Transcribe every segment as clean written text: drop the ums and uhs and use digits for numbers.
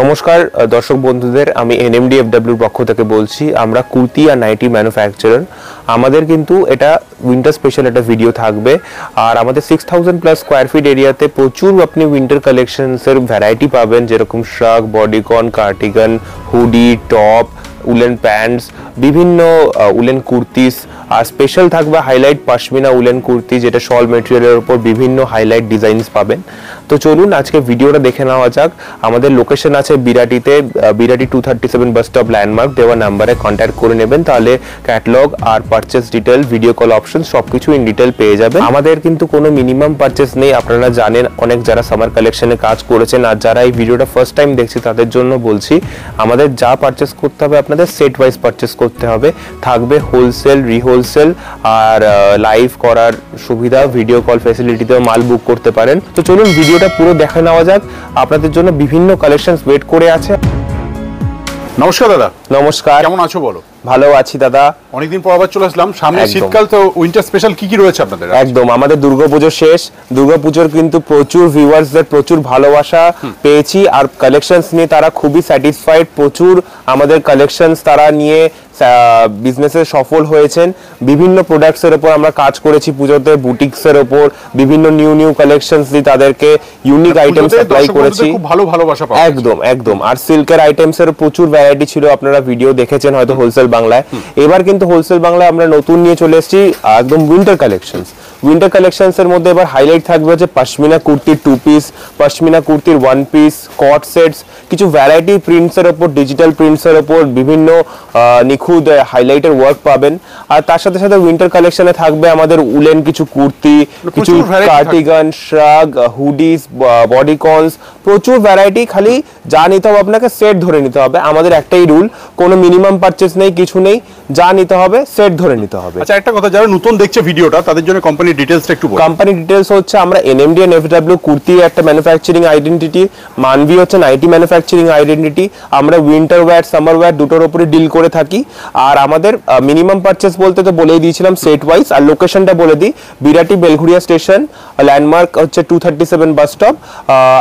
নমস্কার দর্শক বন্ধুদের, আমি এনএমডিএফডব্লিউর পক্ষ থেকে বলছি। আমরা কুর্তি আর নাইটি ম্যানুফ্যাকচারার। আমাদের কিন্তু এটা উইন্টার স্পেশাল একটা ভিডিও থাকবে। আর আমাদের 6000 প্লাস স্কোয়ার ফিট এরিয়াতে প্রচুর আপনি উইন্টার কালেকশনসের ভ্যারাইটি পাবেন, যেরকম shrug, bodycon, cardigan, hoodie, top, woollen pants, বিভিন্ন উলেন কুর্তিস। আর স্পেশাল থাকবে হাইলাইট পশমিনা উলেন কুর্তি, যেটা শল মেটেরিয়ালের উপর বিভিন্ন হাইলাইট ডিজাইনস পাবেন। তো চলুন আজকে ভিডিওটা দেখে নেওয়া যাক। আমাদের লোকেশন আছে বিরাটিতে, বিরাটি 237 বাস স্টপ, ল্যান্ডমার্ক দেওয়া নাম্বারে কন্ট্যাক্ট করে নেবেন। তাহলে ক্যাটালগ আর purchase detail, video call option সবকিছু ইন ডিটেল পেয়ে যাবেন। আমাদের কিন্তু কোনো মিনিমাম পারচেস নেই, আপনারা জানেন। অনেক যারা সামার কালেকশনে কাজ করেছেন আর যারা এই ভিডিওটা ফার্স্ট টাইম দেখছি তাদের জন্য বলছি, আমাদের যা পারচেস করতে হবে আপনাদের সেট ওয়াইজ পারচেস করতে হবে। থাকবে হোলসেল, রিহোলসেল আর লাইভ করার সুবিধা, ভিডিও কল ফ্যাসিলিটিতেও মাল বুক করতে পারেন। তো চলুন ভিডিওটা পুরো দেখে নেওয়া যাক। আপনাদের জন্য বিভিন্ন কালেকশনস ওয়েট করে আছে। নমস্কার দাদা। নমস্কার, কেমন আছো বলো? ভালো আছি দাদা। অনেকদিন পর আবার চলে আসলাম। সামনে শীতকাল, তো উইন্টার স্পেশাল কি কি রয়েছে আপনাদের? একদম, আমাদের দুর্গাপুজো শেষ। দুর্গাপুজোর কিন্তু প্রচুর ভিউয়ার্সদের প্রচুর ভালোবাসা পেয়েছি আর কালেকশনস নিয়ে তারা খুবই স্যাটিসফাইড। প্রচুর আমাদের কালেকশনস তারা নিয়ে বিজনেসে সফল হয়েছেন। বিভিন্ন প্রোডাক্টসের উপর আমরা কাজ করেছি পুজোতে, বুটিক্সের উপর বিভিন্ন নিউ কালেকশনস দিয়ে তাদেরকে ইউনিক আইটেম সাপ্লাই করেছি। খুব ভালো ভালোবাসা পাওয়া। একদম একদম। আর সিল্কের আইটেমসের প্রচুর ভ্যারাইটি ছিল, আপনারা ভিডিও দেখেছেন হয়তো হোলসেল বাংলায়। এবার কিন্তু হোলসেল বাংলায় আমরা নতুন নিয়ে চলে এসেছি একদম উইন্টার কালেকশনস। উইন্টার কালেকশনস এর মধ্যে এবার হাইলাইট থাকবে হচ্ছে পশমিনা কুর্তির 2 পিস, পশমিনা কুর্তির 1 পিস, কট সেটস, কিছু ভ্যারাইটি প্রিন্টস এর উপর, ডিজিটাল প্রিন্টস এর উপর বিভিন্ন নিখুঁত হাইলাইটের ওয়ার্ক পাবেন। আর তার সাথে সাথে উইন্টার কালেকশনে থাকবে আমাদের উলেন কিছু কুর্তি, কিছু কার্টিগান, শ্রাগ, হুডিস, বডিকনস, প্রচুর ভ্যারাইটি। খালি যা নিতে হবে আপনাকে সেট ধরে নিতে হবে। আমাদের একটাই রুল, কোনো মিনিমাম পারচেজ নেই, কিছু নেই, যা নিতে হবে সেট ধরে নিতে হবে। আচ্ছা, একটা কথা, যারা নতুন দেখছে ভিডিওটা তাদের জন্য কোম্পানি ডিটেইলসটা একটু বলুন। কোম্পানি ডিটেইলস হচ্ছে আমরা এনএমডিএফডব্লিউ কুর্তি একটা ম্যানুফ্যাকচারিং আইডেন্টিটি, মানভি হচ্ছে নাইটি ম্যানুফ্যাকচারিং আইডেন্টিটি। আমরা উইন্টার ওয়্যার, সামার ওয়্যার দুটোর উপরে ডিল করে থাকি। আর আমাদের মিনিমাম পারচেস বলতে তো বলেই দিয়েছিলাম সেট ওয়াইজ। আর লোকেশনটা বলে দিই, বিরাটি বেলঘুরিয়া স্টেশন, ল্যান্ডমার্ক হচ্ছে 237 বাস স্টপ।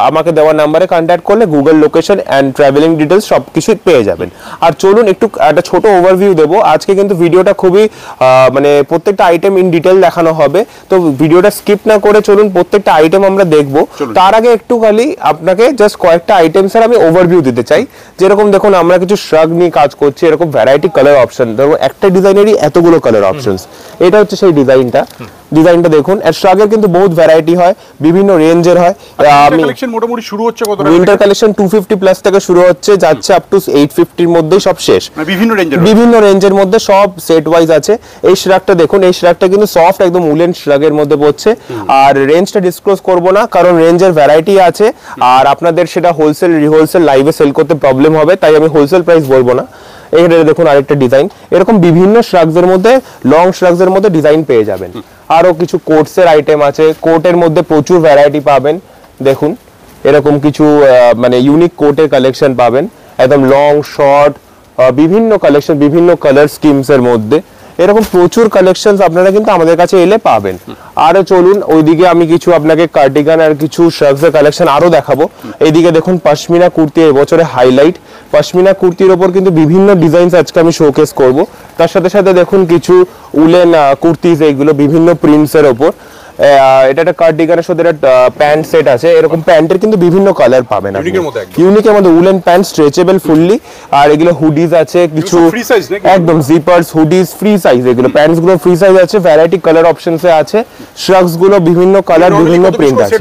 আমাকে দেওয়া নাম্বারে কন্ট্যাক্ট করলে Google location and travelling details সবকিছু পেয়ে যাবেন। আর চলুন একটু একটা ছোট ওভারভিউ দেবো। আজকে কিন্তু ভিডিওটা খুবই মানে প্রত্যেকটা আইটেম ইন ডিটেল দেখানো হবে। তো ভিডিওটা স্কিপ না করে চলুন প্রত্যেকটা আইটেম আমরা দেখবো। তার আগে একটু খালি আপনাকে জাস্ট কয়েকটা আইটেমসের আমি ওভারভিউ দিতে চাই। যেরকম দেখুন, আমরা কিছু শ্রাগ নিয়ে কাজ করছি, এরকম ভ্যারাইটি কালার অপশন। দেখো একটা ডিজাইনেরই এতগুলো কালার অপশনস। এটা হচ্ছে সেই ডিজাইনটা দেখুন। আর শ্রাগের কিন্তু বহুত ভ্যারাইটি হয়, বিভিন্ন রেঞ্জের হয়। আমি কালেকশন মোটামুটি শুরু হচ্ছে কত? উইন্টার কালেকশন 250 প্লাস থেকে শুরু হচ্ছে, যাচ্ছে আপ টু 850 এর মধ্যেই সব শেষ। বিভিন্ন রেঞ্জের মধ্যে সব সেট ওয়াইজ আছে। এই শ্রাগটা দেখুন, এই শ্রাগটা কিন্তু সফট একদম উলেন শ্রাগের মধ্যে পড়ছে। আর রেঞ্জটা ডিসক্লোজ করব না, কারণ রেঞ্জের ভ্যারাইটি আছে আর আপনাদের সেটা হোলসেল রিহোলসেল লাইভে সেল করতে প্রবলেম হবে, তাই আমি হোলসেল প্রাইস বলবো না। এখানে দেখুন আরেকটা ডিজাইন, এরকম বিভিন্ন শ্রাগসের মধ্যে, লং শ্রাগসের মধ্যে ডিজাইন পেয়ে যাবেন। আরো কিছু কোটসের আইটেম আছে, কোটের মধ্যে প্রচুর ভ্যারাইটি পাবেন। দেখুন এরকম কিছু মানে ইউনিক কোটের কালেকশন পাবেন, একদম লং শর্ট, বিভিন্ন কালেকশন, বিভিন্ন কালার স্কিমস এর মধ্যে এরকম প্রচুর কালেকশনস আপনারা কিন্তু আমাদের কাছে এলে পাবেন। আর চলুন ওইদিকে আমি কিছু আপনাকে কার্ডিগান আর কিছু শার্টসের কালেকশন আরো দেখাবো। এইদিকে দেখুন পশমিনা কুর্তি এবছরে হাইলাইট। পশমিনা কুর্তির ওপর কিন্তু বিভিন্ন ডিজাইনস আজকে আমি শোকেস করব। তার সাথে সাথে দেখুন কিছু উলেন কুর্তিজ, এইগুলো বিভিন্ন প্রিন্টসের ওপর। এটা একটা কার্ডিগানের সাথে একটা প্যান্ট সেট আছে। এরকম প্যান্টের কিন্তু বিভিন্ন কালার পাবেন আপনি, ইউনিকের মধ্যে উলেন প্যান্ট, স্ট্রেচেবল ফুললি। আর এগুলো হুডিজ আছে, কিছু একদম জিপার্স, হুডিজ ফ্রি সাইজ। এগুলো প্যান্টস গুলো ফ্রি সাইজ আছে, ভ্যারাইটি কালার অপশনসে আছে। শ্রাগস গুলো বিভিন্ন কালার, বিভিন্ন প্রিন্ট আছে।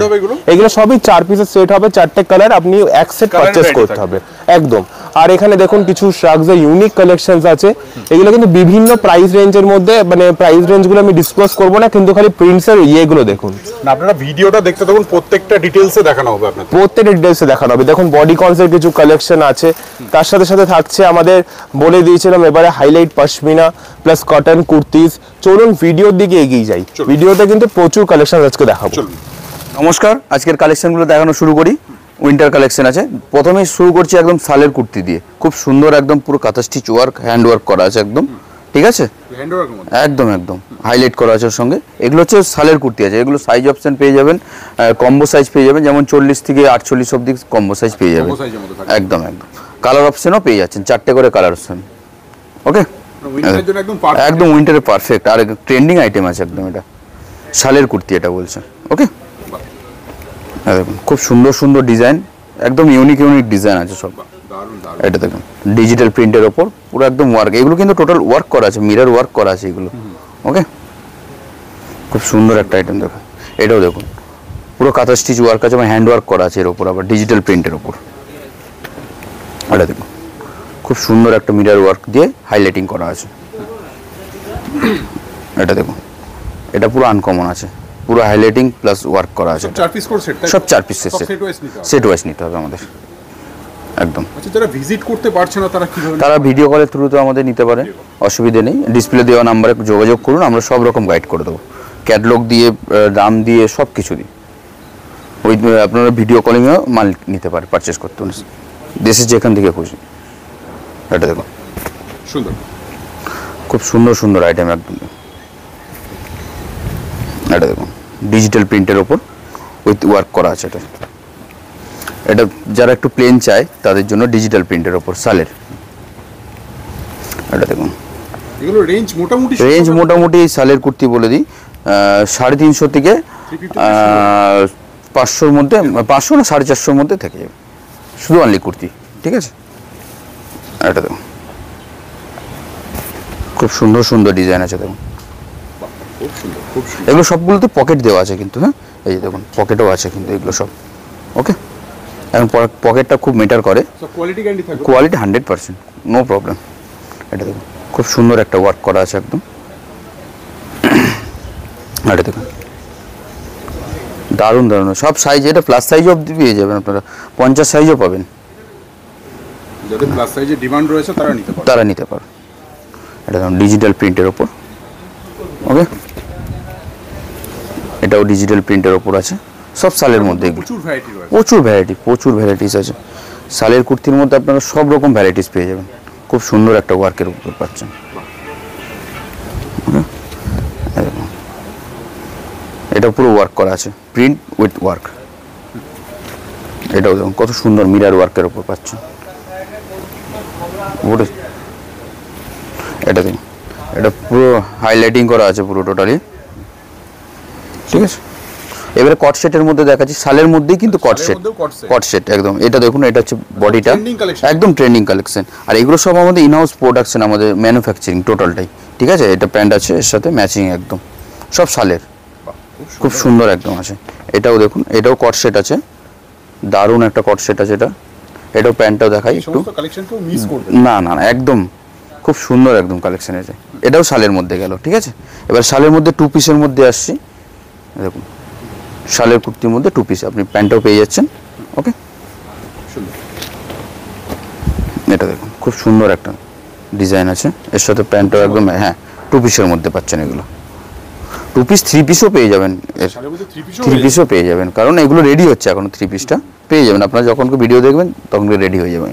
এগুলো সবই 4 পিসের সেট হবে, 4টে কালার, আপনি এক সেট পারচেজ করতে হবে একদম। আর এখানে দেখুন কিছু শ্রাগসের ইউনিক কালেকশনস আছে। এগুলো কিন্তু বিভিন্ন প্রাইস রেঞ্জের মধ্যে, মানে প্রাইস রেঞ্জগুলো আমি ডিসক্লোজ করব না, কিন্তু খালি প্রিন্টসের এগুলো দেখুন। আপনারা ভিডিওটা দেখতে থাকুন, প্রত্যেকটা ডিটেইলসে দেখানো হবে আপনাদের, প্রত্যেকটা ডিটেইলসে দেখানো হবে। দেখুন বডিকনসের কিছু কালেকশন আছে, তার সাথে সাথে থাকছে আমাদের বলে দিয়েছিলাম এবারে highlight pashmina plus cotton kurtis. চলুন ভিডিওর দিকে এগিয়ে যাই। ভিডিওতে কিন্তু প্রচুর কালেকশন আজকে দেখাবো। নমস্কার, আজকের কালেকশনগুলো দেখানো শুরু করি। উইন্টার কালেকশন আছে। প্রথমেই শুরু করছি একদম শালের কুর্তি দিয়ে, খুব সুন্দর একদম পুরো কাঁথা স্টিচ ওয়ার্ক, হ্যান্ড ওয়ার্ক করা আছে একদম, ঠিক আছে। হ্যান্ডওয়ার্কের মধ্যে একদম একদম হাইলাইট করা আছে ওর সঙ্গে। এগুলো হচ্ছে শালের কুর্তি আছে, এগুলো সাইজ অপশন পেয়ে যাবেন, কম্বো সাইজ পেয়ে যাবেন, যেমন 40 থেকে 48 অবধি কম্বো সাইজ পেয়ে যাবেন। কম্বো সাইজের মধ্যে থাকে একদম একদম কালার অপশনও পেয়ে যাচ্ছেন, 4টে করে কালার অপশন। ওকে, উইন্টারের জন্য একদম পারফেক্ট। একদম উইন্টারে পারফেক্ট, আর ট্রেন্ডিং আইটেম আছে একদম। এটা শালের কুর্তি এটা বলছে। ওকে, দেখুন খুব সুন্দর সুন্দর ডিজাইন, একদম ইউনিক ইউনিক ডিজাইন আছে সব। দারুণ দারুণ। এটা দেখুন ডিজিটাল প্রিন্টের ওপর পুরো একদম ওয়ার্ক, এগুলো কিন্তু টোটাল ওয়ার্ক করা আছে, মিরর ওয়ার্ক করা আছে এগুলো। ওকে, খুব সুন্দর একটা আইটেম দেখুন। এটাও দেখুন পুরো কাঁথা স্টিচ ওয়ার্ক আছে, হ্যান্ড ওয়ার্ক করা আছে এর ওপর, আবার ডিজিটাল প্রিন্টের ওপর। এটা দেখুন খুব সুন্দর একটা মিরর ওয়ার্ক দিয়ে হাইলাইটিং করা আছে। এটা দেখুন এটা পুরো আনকমন আছে, পুরো হাইলাইটিং প্লাস ওয়ার্ক করা আছে। সব 4 পিস করে সেট, সব 4 পিসের সেট, সেট ওয়াইজ নিতে হবে। সেট ওয়াইজ নিতে হবে আমাদের একদম। আচ্ছা, যারা ভিজিট করতে পারছে না তারা কিভাবে? তারা ভিডিও কলের থ্রুতে আমাদের নিতে পারে, অসুবিধে নেই। ডিসপ্লে দেওয়া নাম্বারে যোগাযোগ করুন, আমরা সব রকম গাইড করে দেবো, ক্যাটালগ দিয়ে, দাম দিয়ে, সব কিছু দিই। ওই আপনারা ভিডিও কলিংয়েও মাল নিতে পারে, পারচেস করতে দেশে যেখান থেকে খুশি। এটা দেখুন সুন্দর, খুব সুন্দর সুন্দর আইটেম একদম। এটা দেখুন ডিজিটাল প্রিন্টের ওপর উইথ ওয়ার্ক করা আছে। এটা এটা যারা একটু প্লেন চায় তাদের জন্য ডিজিটাল প্রিন্টের ওপর শালের। এটা দেখুন এগুলো রেঞ্জ মোটামুটি মোটামুটি শালের কুর্তি বলে দিই 350 থেকে 500-র মধ্যে, 500 না 450-র মধ্যে থেকে যাবে, শুধু অনলি কুর্তি। ঠিক আছে, এটা দেখুন খুব সুন্দর সুন্দর ডিজাইন আছে দেখুন। খুব সুন্দর, খুব সুন্দর। এগুলো সবগুলোতে পকেট দেওয়া আছে কিন্তু, হ্যাঁ এই যে দেখুন পকেটও আছে কিন্তু এগুলো সব। ওকে, এখন পকেটটা খুব ম্যাটার করে, সব কোয়ালিটি গ্যারান্টি থাকবে। Quality 100%, no problem. এটা দেখুন খুব সুন্দর একটা ওয়ার্ক করা আছে একদম। এটা দেখুন দারুণ দারুণ সব সাইজ, এটা প্লাস সাইজ অবধি পেয়ে যাবেন আপনারা, 50 সাইজও পাবেন। যাদের প্লাস সাইজের ডিমান্ড রয়েছে তারা নিতে পারে। এটা দেখুন ডিজিটাল প্রিন্টের ওপর। ওকে, এটাও ডিজিটাল প্রিন্টের ওপর আছে, সব শালের মধ্যে। প্রচুর ভ্যারাইটি রয়েছে, প্রচুর ভ্যারাইটিস আছে শালের কুর্তির মধ্যে, আপনারা সব রকম ভ্যারাইটিস পেয়ে যাবেন। খুব সুন্দর একটা ওয়ার্কের উপর পাচ্ছেন। এটা পুরো ওয়ার্ক করা আছে, প্রিন্ট উইথ ওয়ার্ক। এটাও দেখুন কত সুন্দর মিরর ওয়ার্কের উপর পাচ্ছেন। এটা দেখুন এটা পুরো হাইলাইটিং করা আছে পুরো টোটালি। ঠিক আছে, এবারে কট সেটের মধ্যে দেখাচ্ছি, শালের মধ্যেই কিন্তু কট সেট একদম। এটা দেখুন এটা হচ্ছে বডিটা, একদম ট্রেন্ডিং কালেকশন। আর এগুলো সব আমাদের ইনহাউস প্রোডাকশন, আমাদের ম্যানুফ্যাকচারিং টোটালটাই। ঠিক আছে, এটা প্যান্ট আছে এর সাথে ম্যাচিং একদম, সব শালের, খুব সুন্দর একদম আছে। এটাও দেখুন এটাও কট সেট আছে, দারুণ একটা কট সেট আছে এটা। এটাও প্যান্টটাও দেখাই একটু, না না একদম খুব সুন্দর একদম কালেকশন আছে। এটাও শালের মধ্যে গেল। ঠিক আছে, এবার শালের মধ্যে 2 পিসের মধ্যে আসছি। দেখুন শালের কুর্তির মধ্যে 2 পিস, আপনি প্যান্টটাও পেয়ে যাচ্ছেন। ওকে, এটা দেখুন খুব সুন্দর একটা ডিজাইন আছে, এর সাথে প্যান্টটাও একদম, হ্যাঁ 2 পিসের মধ্যে পাচ্ছেন এগুলো। 2 পিস 3 পিসও পেয়ে যাবেন, 3 পিসও পেয়ে যাবেন, কারণ এগুলো রেডি হচ্ছে এখন। 3 পিসটা পেয়ে যাবেন আপনারা, যখন ভিডিও দেখবেন তখন রেডি হয়ে যাবেন।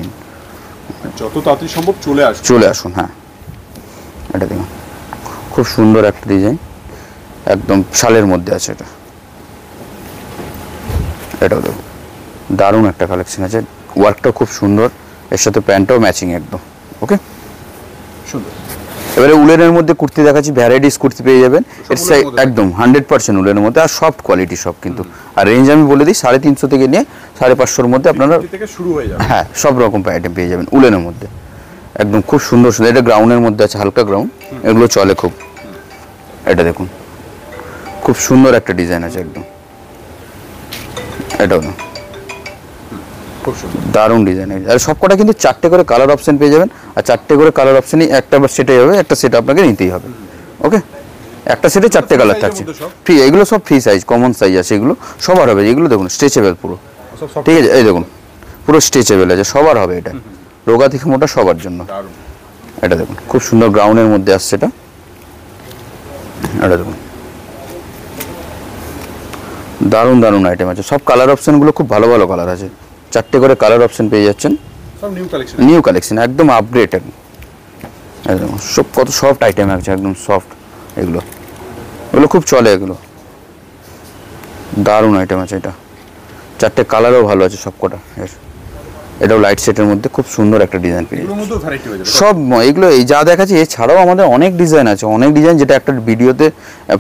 যত তাড়াতাড়ি সম্ভব চলে আসুন। হ্যাঁ, এটা দেখুন খুব সুন্দর একটা ডিজাইন, একদম শালের মধ্যে আছে এটা। এটাও দেখুন দারুণ একটা কালেকশন আছে, ওয়ার্কটা খুব সুন্দর, এর সাথে প্যান্টটাও ম্যাচিং একদম। ওকে, সুন্দর। এবারে উলেনের মধ্যে কুর্তি দেখাচ্ছি, ভ্যারাইটিস কুর্তি পেয়ে যাবেন। এর একদম 100% উলেনের মধ্যে, আর সফট কোয়ালিটি সব কিন্তু। আর রেঞ্জ আমি বলে দিই 350 থেকে নিয়ে 550-র মধ্যে আপনারা শুরু হয়ে যাবে। হ্যাঁ, সব রকম আইটেম পেয়ে যাবেন উলেনের মধ্যে, একদম খুব সুন্দর সুন্দর। এটা গ্রাউন্ডের মধ্যে আছে, হালকা গ্রাউন্ড, এগুলো চলে খুব। এটা দেখুন খুব সুন্দর একটা ডিজাইন আছে একদম। এটাও না খুব সুন্দর, দারুণ ডিজাইন। আর সবকটা কিন্তু 4টে করে কালার অপশন পেয়ে যাবেন, আর 4টে করে কালার অপশনই একটা সেটে হবে, একটা সেট আপনাকে নিতেই হবে। ওকে, একটা সেটে 4টে কালার থাকছে ফ্রি। এগুলো সব ফ্রি সাইজ, কমন সাইজ আছে, এগুলো সবার হবে। এগুলো দেখুন স্ট্রেচেবল পুরো, ঠিক আছে, এই দেখুন পুরো স্ট্রেচেবল আছে, সবার হবে এটা, রোগা থেকে মোটা সবার জন্য। এটা দেখুন খুব সুন্দর গ্রাউন্ডের মধ্যে আসছে এটা। এটা দেখুন দারুণ দারুণ আইটেম আছে, সব কালার অপশনগুলো খুব ভালো ভালো কালার আছে। 4টে করে কালার অপশন পেয়ে যাচ্ছেন, সব নিউ কালেকশন, নিউ কালেকশন একদম আপডেট। একদম সব কত সফট আইটেম আছে, একদম সফট। এগুলো খুব চলে, এগুলো দারুণ আইটেম আছে। এটা 4টে কালারও ভালো আছে সব কটা। এটাও লাইট সেটের মধ্যে খুব সুন্দর একটা ডিজাইন পেয়ে সব। এগুলো এই যা দেখাচ্ছি, এছাড়াও আমাদের অনেক ডিজাইন আছে, অনেক ডিজাইন, যেটা একটা ভিডিওতে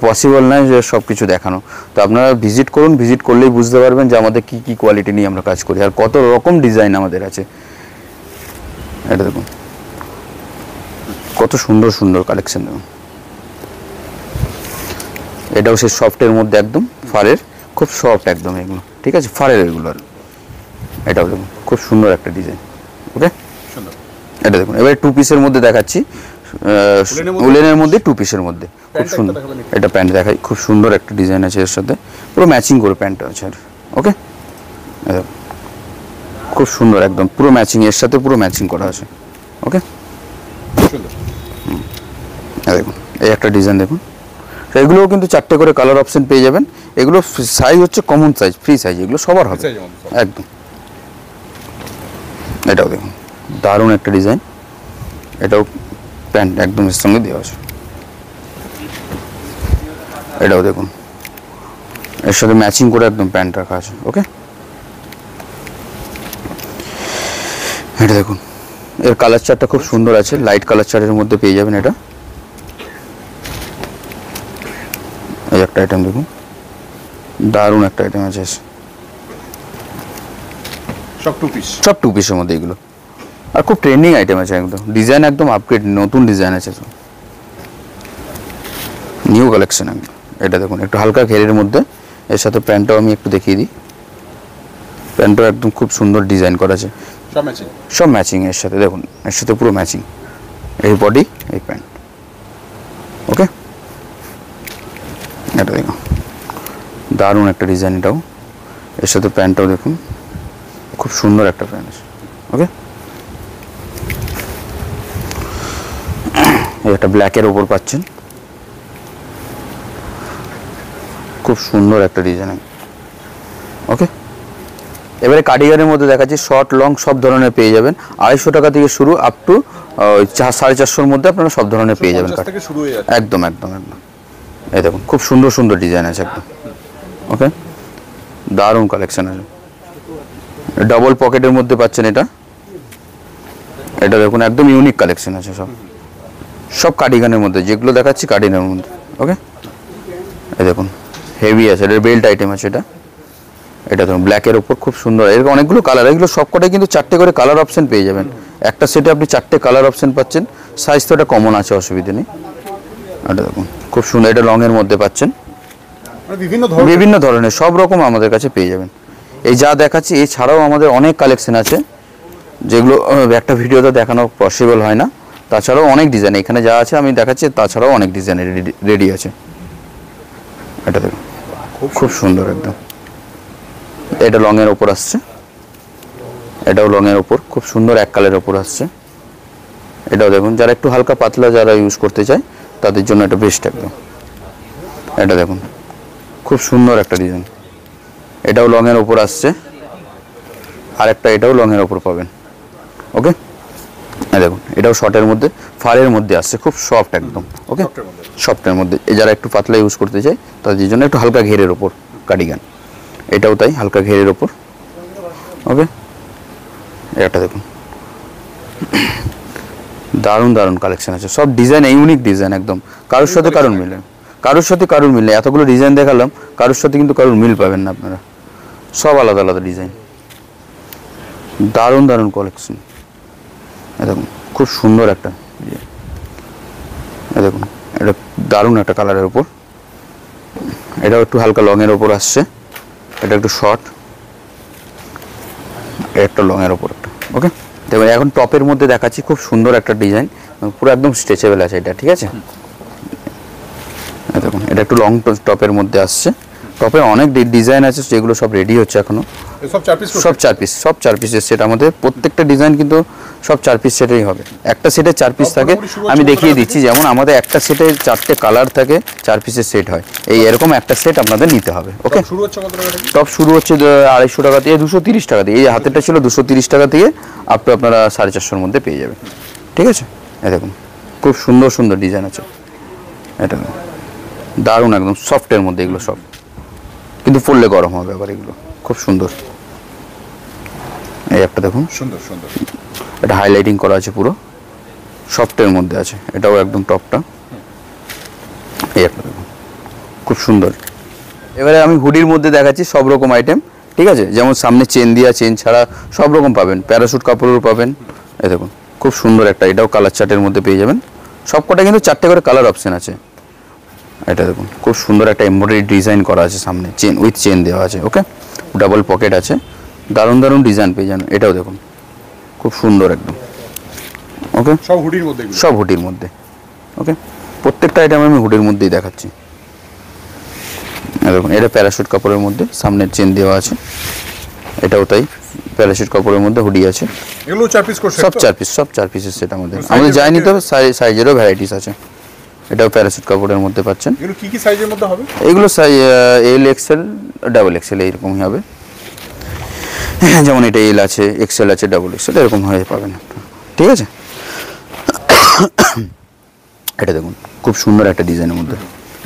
পসিবল নয় যে সব কিছু দেখানো। তো আপনারা ভিজিট করুন, ভিজিট করলেই বুঝতে পারবেন যে আমাদের কি কি কোয়ালিটি নিয়ে আমরা কাজ করি আর কত রকম ডিজাইন আমাদের আছে। এটা দেখুন কত সুন্দর সুন্দর কালেকশন। দেখুন এটাও সে সফটের মধ্যে, একদম ফারের, খুব সফট একদম এগুলো, ঠিক আছে, ফারের এগুলো। এটাও দেখুন খুব সুন্দর একটা ডিজাইন। ওকে, এটা দেখুন এবারে 2 পিসের মধ্যে দেখাচ্ছি, উলেনের মধ্যে 2 পিসের মধ্যে খুব সুন্দর। এটা প্যান্ট দেখাই, খুব সুন্দর একটা ডিজাইন আছে এর সাথে, পুরো ম্যাচিং করে প্যান্টটা আছে। ওকে, খুব সুন্দর একদম পুরো ম্যাচিং, এর সাথে পুরো ম্যাচিং করা আছে। ওকে, দেখুন এই একটা ডিজাইন দেখুন। এগুলোও কিন্তু 4টে করে কালার অপশন পেয়ে যাবেন। এগুলো সাইজ হচ্ছে কমন সাইজ, ফ্রি সাইজ, এগুলো সবার হবে একদম। এটাও দেখুন দারুণ একটা ডিজাইন, এটাও প্যান্ট একদম এর সঙ্গে দেওয়া আছে। এটাও দেখুন এর সাথে ম্যাচিং করে একদম প্যান্ট রাখা আছে। ওকে, এটা দেখুন এর কালার চার্টটা খুব সুন্দর আছে, লাইট কালার চার্টের মধ্যে পেয়ে যাবেন। এটা এই একটা আইটেম দেখুন, দারুণ একটা আইটেম আছে, সব 2 পিসের মধ্যে এগুলো। আর খুব ট্রেন্ডিং আইটেম আছে, একদম ডিজাইন একদম আপগ্রেড, নতুন ডিজাইন আছে, নিউ কালেকশন একদম। এটা দেখুন একটু হালকা ঘেরের মধ্যে, এর সাথে প্যান্টটাও আমি একটু দেখিয়ে দিই। প্যান্টটাও একদম খুব সুন্দর ডিজাইন করা আছে, সব ম্যাচিং এর সাথে। দেখুন এর সাথে পুরো ম্যাচিং, এই বডি এই প্যান্ট। ওকে, এটা দেখুন দারুণ একটা ডিজাইন, এটাও এর সাথে প্যান্টটাও দেখুন খুব সুন্দর একটা প্যান্ট আছে। ওকে, একটা ব্ল্যাকের ওপর পাচ্ছেন, খুব সুন্দর একটা ডিজাইন। ওকে, এবারে কার্ডিগানের মধ্যে দেখাচ্ছি, শর্ট লং সব ধরনের পেয়ে যাবেন। 250 টাকা থেকে শুরু, আপ টু 450-450-এর মধ্যে আপনারা সব ধরনের পেয়ে যাবেন। একদম একদম একদম। এই দেখুন খুব সুন্দর সুন্দর ডিজাইন আছে একদম। ওকে, দারুণ কালেকশন আছে। ডাবল পকেটের মধ্যে পাচ্ছেন এটা। এটা দেখুন একদম ইউনিক কালেকশন আছে, সব কার্ডিগানের মধ্যে, যেগুলো দেখাচ্ছি কার্ডিগানের মধ্যে। ওকে, এই দেখুন হেভি আছে, এটা বেল্ট আইটেম আছে। এটা দেখুন ব্ল্যাকের ওপর খুব সুন্দর, এরকম অনেকগুলো কালার। এগুলো সবকটাই কিন্তু 4টে করে কালার অপশন পেয়ে যাবেন। একটা সেটে আপনি 4টে কালার অপশন পাচ্ছেন। সাইজ তো এটা কমন আছে, অসুবিধা নেই। এটা দেখুন খুব সুন্দর, এটা লংয়ের মধ্যে পাচ্ছেন, বিভিন্ন ধরনের সব রকম আমাদের কাছে পেয়ে যাবেন। এই যা দেখাচ্ছি এছাড়াও আমাদের অনেক কালেকশন আছে, যেগুলো একটা ভিডিওতে দেখানো পসিবল হয় না। তাছাড়াও অনেক ডিজাইন এখানে যা আছে আমি দেখাচ্ছি, তাছাড়াও অনেক ডিজাইন রেডি আছে। এটা দেখুন খুব সুন্দর একদম। এটা লংয়ের ওপর আসছে, এটাও লংয়ের ওপর খুব সুন্দর এক কালের ওপর আসছে। এটাও দেখুন যারা একটু হালকা পাতলা যারা ইউজ করতে চায় তাদের জন্য এটা বেস্ট একদম। এটা দেখুন খুব সুন্দর একটা ডিজাইন, এটাও লংয়ের ওপর আসছে। আর একটা এটাও লংয়ের ওপর পাবেন। ওকে, দেখুন এটাও শর্টের মধ্যে, ফারের মধ্যে আসছে, খুব সফট একদম। ওকে, সফটের মধ্যে যারা একটু পাতলা ইউজ করতে চায় তাদের জন্য একটু হালকা ঘেরের ওপর কার্ডিগান। এটাও তাই হালকা ঘেরের ওপর। ওকে, এটা দেখুন দারুণ দারুণ কালেকশন আছে, সব ডিজাইন ইউনিক ডিজাইন একদম, কারোর সাথে কারোর মিলে, কারোর সাথে কারোর মিলে। এতগুলো ডিজাইন দেখালাম, কারোর সাথে কিন্তু কারোর মিল পাবেন না আপনারা, সব আলাদা আলাদা ডিজাইন, দারুণ দারুণ কালেকশন। দেখুন খুব সুন্দর একটা, দেখুন এটা দারুণ একটা কালারের উপর। এটাও একটু হালকা লংয়ের ওপর আসছে, এটা একটু শর্ট, একটা লংয়ের ওপর একটা। ওকে, দেখুন এখন টপের মধ্যে দেখাচ্ছি, খুব সুন্দর একটা ডিজাইন, পুরো একদম স্ট্রেচেবল আছে এটা, ঠিক আছে। দেখুন এটা একটু লং টপের মধ্যে আসছে। টপে অনেক ডিজাইন আছে, যেগুলো সব রেডি হচ্ছে এখনো। সব 4 পিসের সেট আমাদের, প্রত্যেকটা ডিজাইন কিন্তু সব 4 পিস সেটেই হবে। একটা সেটে 4 পিস থাকে, আমি দেখিয়ে দিচ্ছি। যেমন আমাদের একটা সেটে 4টে কালার থাকে, 4 পিসের সেট হয়। এই এরকম একটা সেট আপনাদের নিতে হবে। ওকে, টপ শুরু হচ্ছে 250 টাকা থেকে, 230 টাকা থেকে। এই হাতেরটা ছিল 230 টাকা থেকে, আপ টু আপনারা 450-এর মধ্যে পেয়ে যাবেন, ঠিক আছে। এই দেখুন খুব সুন্দর সুন্দর ডিজাইন আছে। এটা দারুণ একদম সফটের মধ্যে এগুলো সব, কিন্তু পরলে গরম হবে আবার। এগুলো খুব সুন্দর। এই একটা দেখুন, সুন্দর সুন্দর, এটা হাইলাইটিং করা আছে পুরো, সফটের মধ্যে আছে। এটাও একদম টপটা। এই একটা দেখুন, খুব সুন্দর। এবারে আমি হুডির মধ্যে দেখাচ্ছি সব রকম আইটেম, ঠিক আছে? যেমন সামনে চেন দিয়া, চেন ছাড়া সব রকম পাবেন, প্যারাশুট কাপড়েরও পাবেন। এই দেখুন খুব সুন্দর একটা, এটাও কালার চার্টের মধ্যে পেয়ে যাবেন। সবকটা কিন্তু 4টে করে কালার অপশন আছে। এটা দেখুন খুব সুন্দর একটা এমব্রয়ডারি ডিজাইন করা আছে, সামনে চেন উইথ চেন দেওয়া আছে। ওকে, ডাবল পকেট আছে, দারুণ দারুণ ডিজাইন পেয়ে যান। এটাও দেখুন খুব সুন্দর একদম। ওকে, সব হুডির মধ্যে, সব হুডির মধ্যে। ওকে, প্রত্যেকটা আইটেম আমি হুডির মধ্যেই দেখাচ্ছি। দেখুন এটা প্যারাশুট কাপড়ের মধ্যে, সামনে চেন দেওয়া আছে। এটাও তাই, প্যারাশুট কাপড়ের মধ্যে হুডি আছে। এগুলো 4 পিস করে সব 4 পিস, সব 4 পিসের সেট আমাদের যাই নিতে হবে। সাইজেরও ভ্যারাইটিস আছে। এটাও প্যারাশুট কাপড়ের মধ্যে পাচ্ছেন। এগুলো কি কি সাইজের মধ্যে হবে? এগুলো size L, XL, double XL এইরকমই হবে। যেমন এটা এল আছে, এক্সেল আছে, ডাবল এক্সেল এরকম হয়ে পাবেন, ঠিক আছে? এটা দেখুন খুব সুন্দর একটা ডিজাইনের মধ্যে,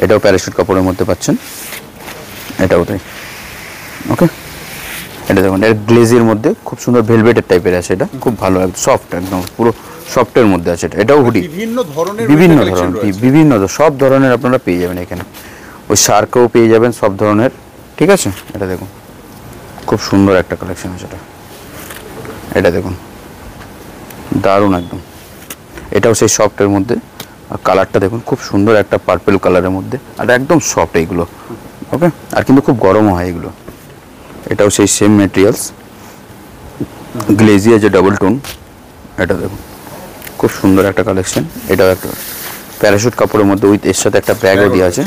এটাও প্যারাশুট কাপড়ের মধ্যে পাচ্ছেন। এটাও তাই। ওকে, এটা দেখুন এটা গ্লেজের মধ্যে খুব সুন্দর ভেলভেটের টাইপের আছে। এটা খুব ভালো, একদম সফট, একদম পুরো সফটের মধ্যে আছে। এটাও হুডি, বিভিন্ন সব ধরনের আপনারা পেয়ে যাবেন এখানে। ওই শার্কেও পেয়ে যাবেন সব ধরনের, ঠিক আছে? এটা দেখুন খুব সুন্দর একটা কালেকশন আছে এটা। এটা দেখুন দারুণ একদম, এটাও সেই সফটের মধ্যে। আর কালারটা দেখুন খুব সুন্দর একটা পার্পল কালারের মধ্যে, আর একদম সফট এইগুলো। ওকে, আর কিন্তু খুব গরমও হয় এগুলো। এটাও সেই সেম ম্যাটেরিয়ালস, গ্লেজি আছে, ডাবল টোন। এটা দেখুন খুব সুন্দর একটা কালেকশন। এটাও একটা প্যারাশুট কাপড়ের মধ্যে, উইথ এর সাথে একটা ব্যাগও দেওয়া আছে।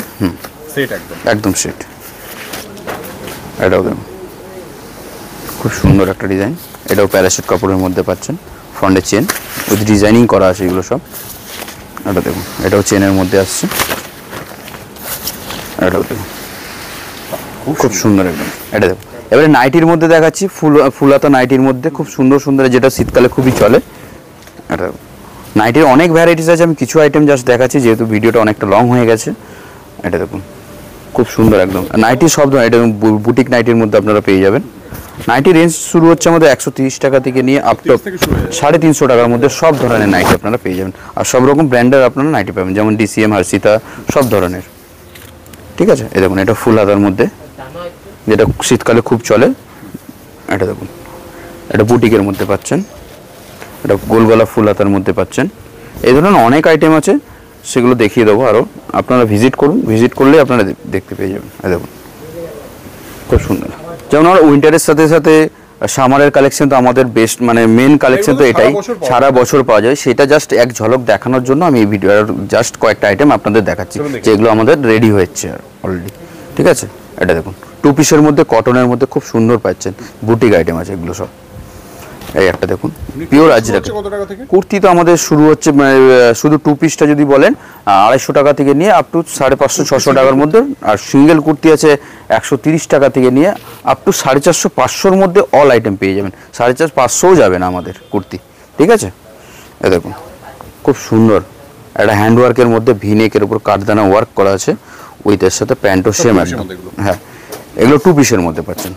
সেট একদম সেট। এটাও দেখুন খুব সুন্দর একটা ডিজাইন। এটাও প্যারাশুট কাপড়ের মধ্যে পাচ্ছেন, ফ্রন্টে চেন উইথ ডিজাইনিং করা আছে এগুলো সব। এটা দেখুন এটাও চেনের মধ্যে আসছে। এটাও দেখুন খুব সুন্দর একদম। এটা দেখুন এবারে নাইটির মধ্যে দেখাচ্ছি, ফুলাতা নাইটির মধ্যে খুব সুন্দর সুন্দর, যেটা শীতকালে খুবই চলে। এটা নাইটির অনেক ভ্যারাইটিস আছে, আমি কিছু আইটেম জাস্ট দেখাচ্ছি যেহেতু ভিডিওটা অনেকটা লং হয়ে গেছে। এটা দেখুন খুব সুন্দর একদম নাইটি, সব ধরনের। এটা বুটিক নাইটির মধ্যে আপনারা পেয়ে যাবেন। নাইটি রেঞ্জ শুরু হচ্ছে আমাদের 130 টাকা থেকে নিয়ে আপ টু 350 টাকার মধ্যে সব ধরনের নাইটি আপনারা পেয়ে যাবেন। আর সব রকম ব্র্যান্ডের আপনারা নাইটি পাবেন, যেমন ডিসিএম, হার্সিতা, সব ধরনের, ঠিক আছে? এই দেখুন এটা ফুল হাতার মধ্যে, যেটা শীতকালে খুব চলে। এটা দেখুন এটা বুটিকের মধ্যে পাচ্ছেন। এটা গোলগলা ফুল হাতার মধ্যে পাচ্ছেন। এই ধরনের অনেক আইটেম আছে, সেগুলো দেখিয়ে দেবো আরও। আপনারা ভিজিট করুন, ভিজিট করলে আপনারা দেখতে পেয়ে যাবেন। এই দেখুন খুব সুন্দর। যেমন আমরা উইন্টারের সাথে সাথে সামারের কালেকশন তো আমাদের বেস্ট, মানে মেন কালেকশন তো এটাই, সারা বছর পাওয়া যায়। সেটা জাস্ট এক ঝলক দেখানোর জন্য আমি এই ভিডিওর জাস্ট কয়েকটা আইটেম আপনাদের দেখাচ্ছি, যেগুলো আমাদের রেডি হয়েছে অলরেডি, ঠিক আছে? এটা দেখুন 2 পিসের মধ্যে, কটনের মধ্যে খুব সুন্দর পাচ্ছেন, বুটিক আইটেম আছে এগুলো সব। এই একটা দেখুন পিওর আজরাক কুর্তি, তো আমাদের শুরু হচ্ছে শুধু 2 পিসটা যদি বলেন 250 টাকা থেকে নিয়ে আপ টু 550-600 টাকার মধ্যে। আর সিঙ্গেল কুর্তি আছে 130 টাকা থেকে নিয়ে আপ টু 450-500-র মধ্যে অল আইটেম পেয়ে যাবেন। 450-500ও যাবে না আমাদের কুর্তি, ঠিক আছে? এই দেখুন খুব সুন্দর একটা হ্যান্ডওয়ার্কের মধ্যে, ভিনেকের উপর কাঠদানা ওয়ার্ক করা আছে, উইথ এর সাথে প্যান্টও সেম একদম। হ্যাঁ, এগুলো 2 পিসের মধ্যে পাচ্ছেন।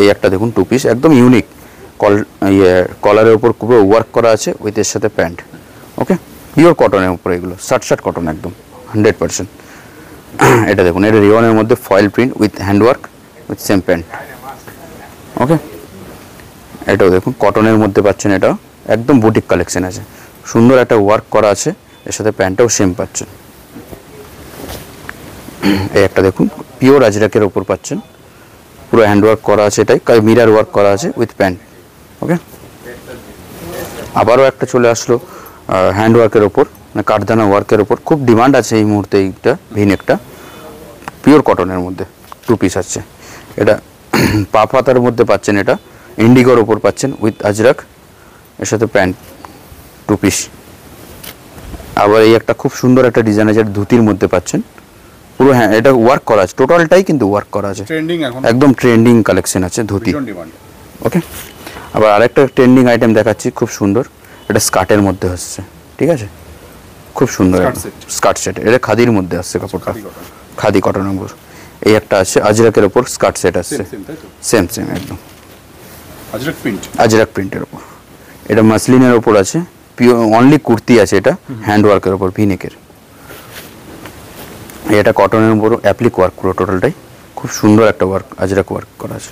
এই একটা দেখুন 2 পিস একদম ইউনিক, কলারের উপর পুরো ওয়ার্ক করা আছে, উইথ এর সাথে প্যান্ট। ওকে, পিওর কটনের উপর এগুলো, শার্ট কটন একদম 100%। এটা দেখুন এটা রিওনের মধ্যে foil print with handwork with same pant. Okay, এটাও দেখুন কটনের মধ্যে পাচ্ছেন, এটা একদম বুটিক কালেকশন আছে, সুন্দর একটা ওয়ার্ক করা আছে, এর সাথে প্যান্টটাও সেম পাচ্ছেন। এই একটা দেখুন পিওর আজরাকের ওপর পাচ্ছেন, পুরো হ্যান্ডওয়ার্ক করা আছে, এটাই মিরার ওয়ার্ক করা আছে উইথ প্যান্ট। ওকে, আবারও একটা চলে আসলো হ্যান্ডওয়ার্কের ওপর, মানে কাঠদানা ওয়ার্কের ওপর, খুব ডিমান্ড আছে এই মুহূর্তে। এইটা ভিনেকটা পিওর কটনের মধ্যে 2 পিস আছে। এটা পাপ হাতার মধ্যে পাচ্ছেন, এটা ইন্ডিগোর ওপর পাচ্ছেন উইথ আজরাক, এর সাথে প্যান্ট 2 পিস। আবার এই একটা খুব সুন্দর একটা ডিজাইন আছে, ধুতির মধ্যে পাচ্ছেন, পুরো হ্যাঁ এটা ওয়ার্ক করা আছে, টোটালটাই কিন্তু ওয়ার্ক করা আছে, একদম ট্রেন্ডিং কালেকশন আছে ধুতি। ওকে, আবার আরেকটা ট্রেন্ডিং আইটেম দেখাচ্ছি খুব সুন্দর, এটা স্কার্টের মধ্যে হচ্ছে, ঠিক আছে? খুব সুন্দর স্কার্ট সেট, এটা খাদির মধ্যে আসছে কাপড়টা, খাদি কটনের উপর। এই একটা আছে আজরাকের উপর স্কার্ট সেট আসছে, সেম একদম আজরাক প্রিন্টের উপর। এটা মাসলিনের উপর আছে, পিওর অনলি কুর্তি আছে, এটা হ্যান্ড ওয়ার্কের উপর ভিনেকের। এটা কটনের উপর অ্যাপ্লিক ওয়ার্ক পুরো টোটালটাই, খুব সুন্দর একটা ওয়ার্ক, আজরাক ওয়ার্ক করা আছে।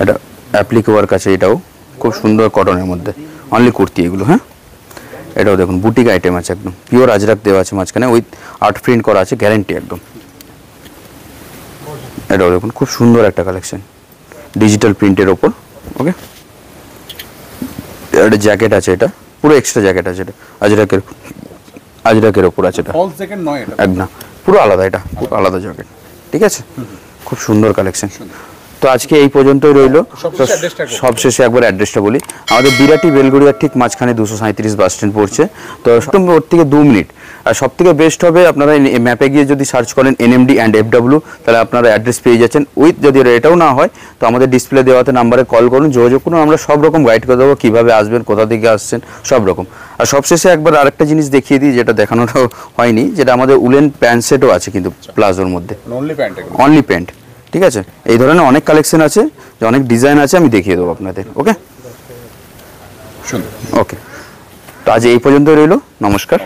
এটা অ্যাপ্লিক ওয়ার্ক আছে, এটাও খুব সুন্দর কটনের মধ্যে, অনলি কুর্তি এগুলো। হ্যাঁ, এটাও দেখুন বুটিক আইটেম আছে, একদম পিওর আজরাক দেওয়া আছে মাঝখানে, উইথ আর্ট প্রিন্ট করা আছে, গ্যারেন্টি একদম। এটাও দেখুন খুব সুন্দর একটা কালেকশন, ডিজিটাল প্রিন্টের ওপর। ওকে, একটা জ্যাকেট আছে, এটা পুরো এক্সট্রা জ্যাকেট আছে, এটা আজরাকের ওপর আছে, এটা একদম পুরো আলাদা, এটা পুরো আলাদা জ্যাকেট। ঠিক আছে, খুব সুন্দর কালেকশন। তো আজকে এই পর্যন্তই রইলো। সবশেষে একবার অ্যাড্রেসটা বলি, আমাদের বিরাটি বেলগড়িয়ার ঠিক মাঝখানে 237 বাস স্ট্যান্ড পড়ছে। তো ওর থেকে 2 মিনিট। আর সব থেকে বেস্ট হবে আপনারা ম্যাপে গিয়ে যদি সার্চ করেন NMD অ্যান্ড FW, তাহলে আপনারা অ্যাড্রেস পেয়ে যাচ্ছেন। উইথ যদি এটাও না হয় তো আমাদের ডিসপ্লে দেওয়াতে নাম্বারে কল করুন, যোগাযোগ করুন, আমরা সব রকম গাইড করে দেবো, কীভাবে আসবেন, কোথা থেকে আসছেন, সব রকম। আর সবশেষে একবার আরেকটা জিনিস দেখিয়ে দিই, যেটা দেখানোটা হয়নি, যেটা আমাদের উলেন প্যান্ট সেটও আছে কিন্তু প্লাজোর মধ্যে, অনলি প্যান্ট। ঠিক আছে, এই ধরনের অনেক কালেকশন আছে, অনেক ডিজাইন আছে, আমি দেখিয়ে দেবো আপনাদের। ওকে ওকে, তো আজ এই পর্যন্ত রইলো, নমস্কার।